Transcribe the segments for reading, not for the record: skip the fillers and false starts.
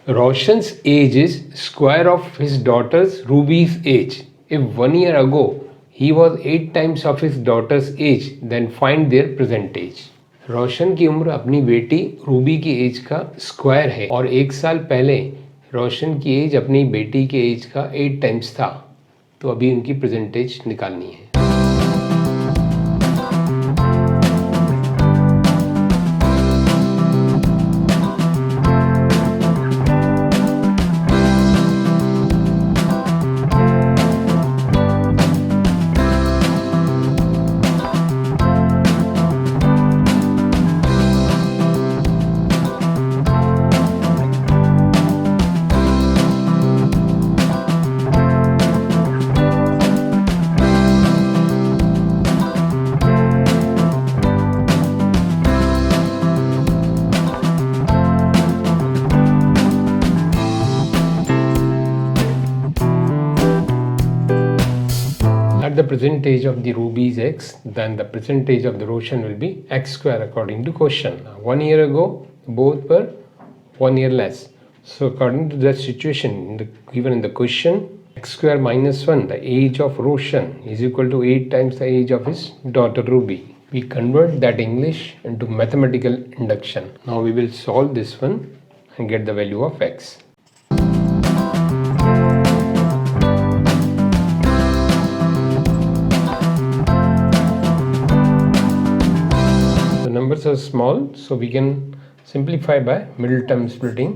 Roshan's age is square of his daughter's Ruby's age. If 1 year ago he was 8 times of his daughter's age, then find their present age. रोशन की उम्र अपनी बेटी Ruby की as का square है और 1 साल पहले रोशन की एज अपनी बेटी के एज का 8 टाइम्स था, तो अभी उनकी प्रेजेंट एज निकालनी है. At the present age of the Ruby is x, then the present age of the Roshan will be x square according to question. 1 year ago, both were 1 year less. So according to that situation given in the question, x square minus 1, the age of Roshan is equal to 8 times the age of his daughter Ruby. We convert that English into mathematical induction. Now we will solve this one and get the value of x. Numbers are small, so we can simplify by middle term splitting.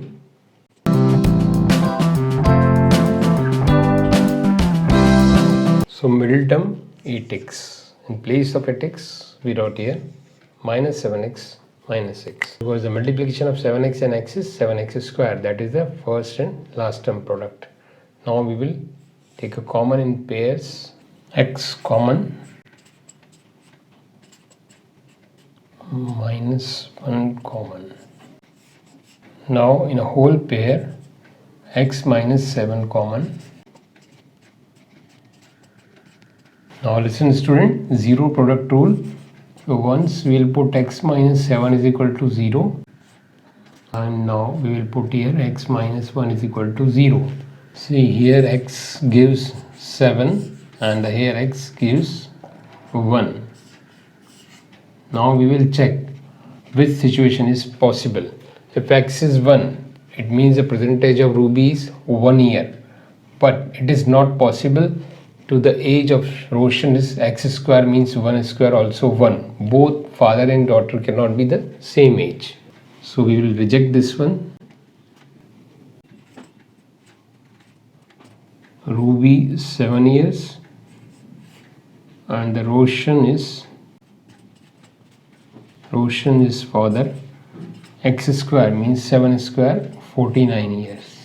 So middle term 8x. In place of 8x, we wrote here minus 7x minus x. Because the multiplication of 7x and x is 7x square. That is the first and last term product. Now we will take a common in pairs. X common. Minus 1 common. Now in a whole pair, x minus 7 common. Now listen student, zero product rule. So once we will put x minus 7 is equal to 0, and now we will put here x minus 1 is equal to 0. See here x gives 7 and here x gives 1. Now we will check which situation is possible. If x is 1, it means the present age of Ruby is 1 year. But it is not possible to the age of Roshan is x square means 1 square also 1. Both father and daughter cannot be the same age. So we will reject this one. Ruby 7 years and the Roshan is father. X square means 7 square 49 years.